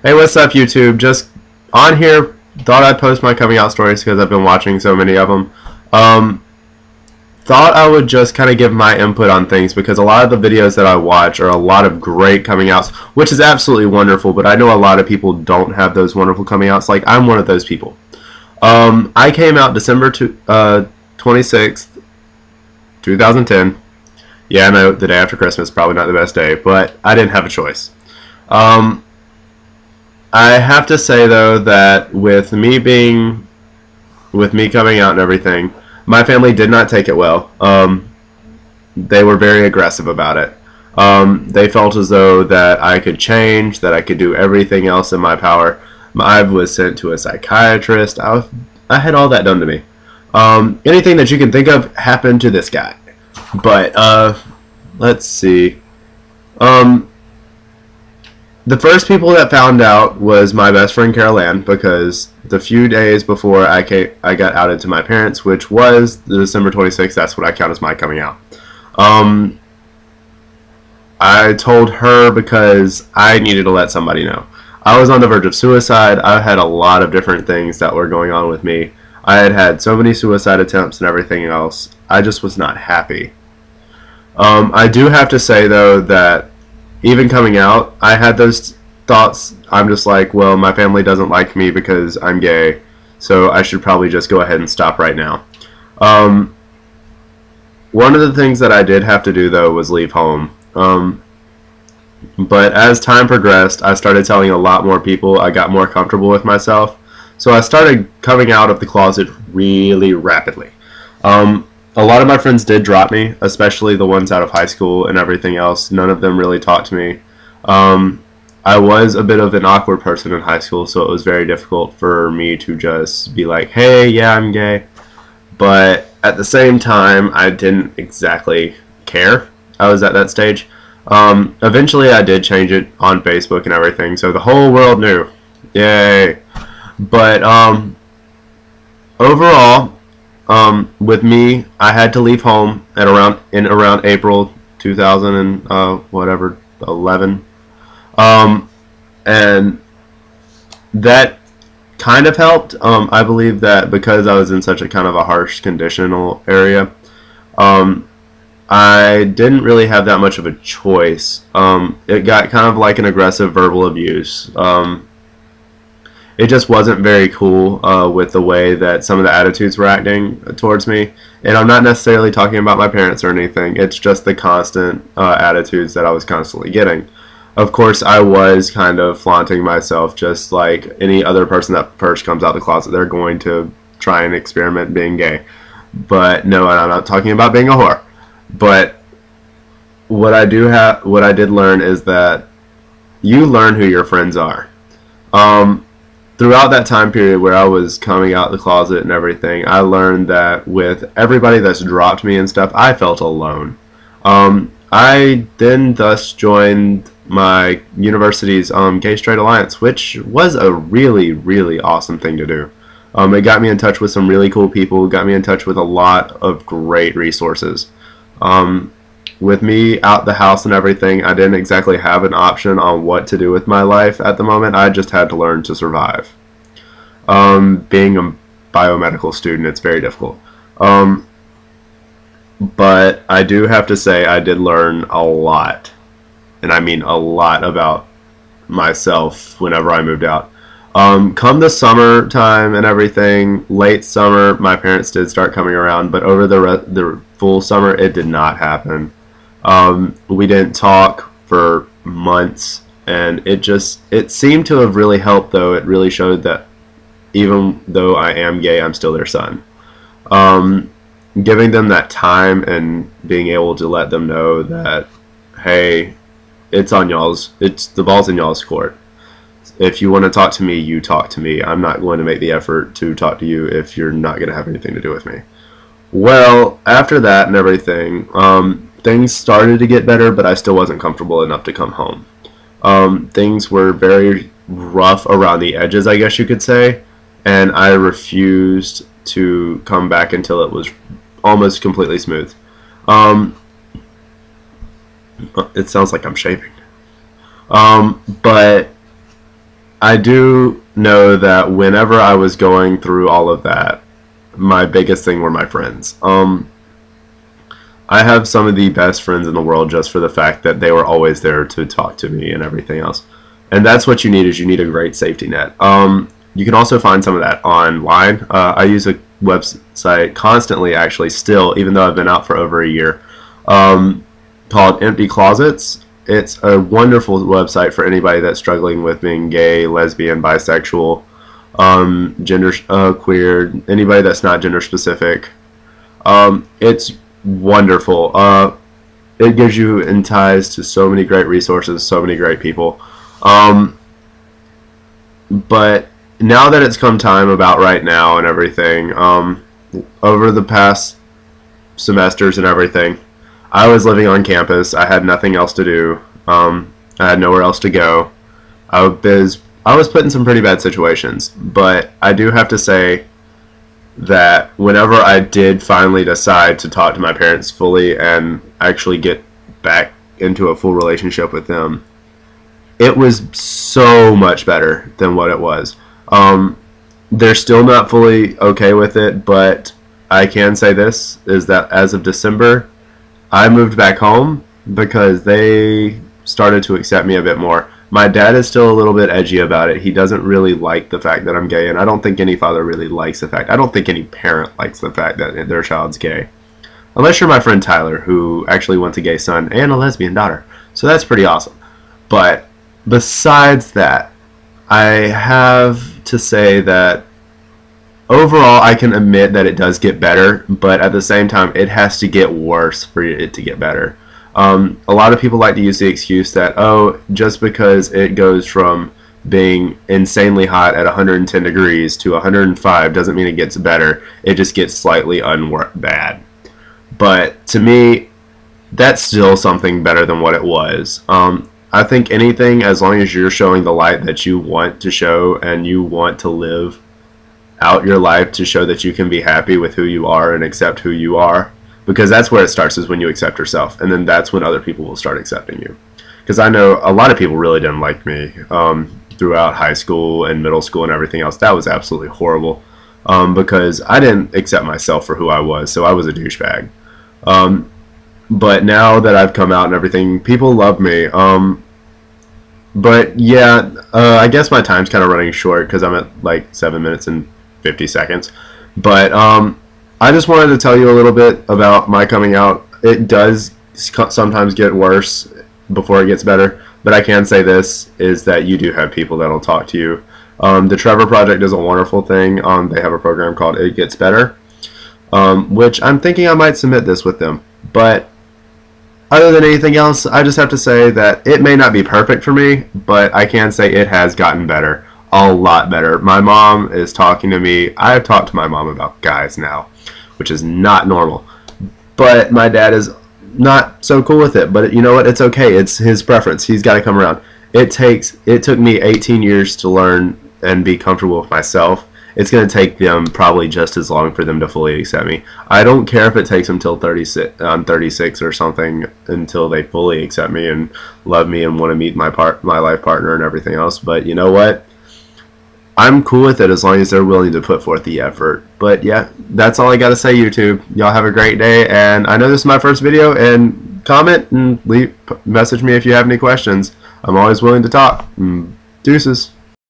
Hey, what's up, YouTube? Just on here, thought I'd post my coming out stories because I've been watching so many of them. Thought I would just kind of give my input on things because a lot of the videos that I watch are a lot of great coming outs, which is absolutely wonderful, but I know a lot of people don't have those wonderful coming outs. Like, I'm one of those people. I came out December 26th, 2010. Yeah, I know, the day after Christmas, probably not the best day, but I didn't have a choice. I have to say, though, that with me coming out and everything, my family did not take it well. They were very aggressive about it. They felt as though that I could change, that I could do everything else in my power. I was sent to a psychiatrist. I had all that done to me. Anything that you can think of happened to this guy. But, let's see. The first people that found out was my best friend Carol Ann, because the few days before I got outed to my parents, which was December 26th, that's what I count as my coming out. I told her because I needed to let somebody know. I was on the verge of suicide. I had a lot of different things that were going on with me. I had had so many suicide attempts and everything else. I just was not happy. I do have to say, though, that even coming out, I had those thoughts. I'm just like, well, my family doesn't like me because I'm gay, so I should probably just go ahead and stop right now. One of the things that I did have to do, though, was leave home. But as time progressed, I started telling a lot more people. I got more comfortable with myself. So I started coming out of the closet really rapidly. A lot of my friends did drop me, especially the ones out of high school and everything else. None of them really talked to me. I was a bit of an awkward person in high school, so it was very difficult for me to just be like, hey, yeah, I'm gay. But at the same time, I didn't exactly care. I was at that stage. Eventually, I did change it on Facebook and everything, so the whole world knew. Yay. But overall, with me, I had to leave home at around April 2000 and whatever 11, and that kind of helped. I believe that because I was in such a kind of a harsh conditional area, I didn't really have that much of a choice. It got kind of like an aggressive verbal abuse. It just wasn't very cool with the way that some of the attitudes were acting towards me. And I'm not necessarily talking about my parents or anything. It's just the constant attitudes that I was constantly getting. Of course, I was kind of flaunting myself just like any other person that first comes out of the closet. They're going to try and experiment being gay. But no, I'm not talking about being a whore. But what I did learn is that you learn who your friends are. Throughout that time period where I was coming out the closet and everything, I learned that with everybody that's dropped me and stuff, I felt alone. I then thus joined my university's Gay Straight Alliance, which was a really, really awesome thing to do. It got me in touch with some really cool people, got me in touch with a lot of great resources. With me out the house and everything, I didn't exactly have an option on what to do with my life at the moment. I just had to learn to survive. Being a biomedical student, it's very difficult. But I do have to say I did learn a lot, and I mean a lot, about myself whenever I moved out. Come the summertime and everything, late summer, my parents did start coming around, but over the full summer, it did not happen. We didn't talk for months, and it seemed to have really helped, though. It really showed that even though I am gay, I'm still their son. Giving them that time and being able to let them know that, hey, it's the ball's in y'all's court. If you want to talk to me, you talk to me. I'm not going to make the effort to talk to you if you're not going to have anything to do with me. Well, after that and everything, things started to get better, but I still wasn't comfortable enough to come home. Things were very rough around the edges, I guess you could say, and I refused to come back until it was almost completely smooth. It sounds like I'm shaving. But I do know that whenever I was going through all of that, my biggest thing were my friends. I have some of the best friends in the world just for the fact that they were always there to talk to me and everything else. And that's what you need, is you need a great safety net. You can also find some of that online. I use a website constantly, actually, still, even though I've been out for over a year, called Empty Closets. It's a wonderful website for anybody that's struggling with being gay, lesbian, bisexual, gender queer, anybody that's not gender specific. It's wonderful. It gives you in ties to so many great resources, so many great people. But now that it's come time about right now and everything, over the past semesters and everything, I was living on campus. I had nothing else to do. I had nowhere else to go. I was put in some pretty bad situations, but I do have to say that whenever I did finally decide to talk to my parents fully and actually get back into a full relationship with them, it was so much better than what it was. They're still not fully okay with it, but I can say this, is that as of December, I moved back home because they started to accept me a bit more. My dad is still a little bit edgy about it. He doesn't really like the fact that I'm gay, and I don't think any father really likes the fact. I don't think any parent likes the fact that their child's gay. Unless you're my friend Tyler, who actually wants a gay son and a lesbian daughter. So that's pretty awesome. But besides that, I have to say that overall I can admit that it does get better, but at the same time it has to get worse for it to get better. A lot of people like to use the excuse that, oh, just because it goes from being insanely hot at 110 degrees to 105 doesn't mean it gets better. It just gets slightly bad. But to me, that's still something better than what it was. I think anything, as long as you're showing the light that you want to show and you want to live out your life to show that you can be happy with who you are and accept who you are, because that's where it starts, is when you accept yourself, and then that's when other people will start accepting you. Because I know a lot of people really didn't like me throughout high school and middle school and everything else. That was absolutely horrible, because I didn't accept myself for who I was, so I was a douchebag. But now that I've come out and everything, people love me. But yeah, I guess my time's kind of running short because I'm at like 7 minutes and 50 seconds. But I just wanted to tell you a little bit about my coming out. It does sometimes get worse before it gets better, but I can say this, is that you do have people that'll talk to you. The Trevor Project is a wonderful thing. They have a program called ItGetsBetter, which I'm thinking I might submit this with them. But other than anything else, I just have to say that it may not be perfect for me, but I can say it has gotten better. A lot better. My mom is talking to me. I've talked to my mom about guys now, which is not normal. But my dad is not so cool with it. But you know what? It's okay. It's his preference. He's got to come around. It took me 18 years to learn and be comfortable with myself. It's going to take them probably just as long for them to fully accept me. I don't care if it takes them till 36 or something until they fully accept me and love me and want to meet my life partner and everything else. But you know what? I'm cool with it as long as they're willing to put forth the effort. But yeah, that's all I got to say, YouTube. Y'all have a great day. And I know this is my first video, and comment and message me if you have any questions. I'm always willing to talk. Deuces.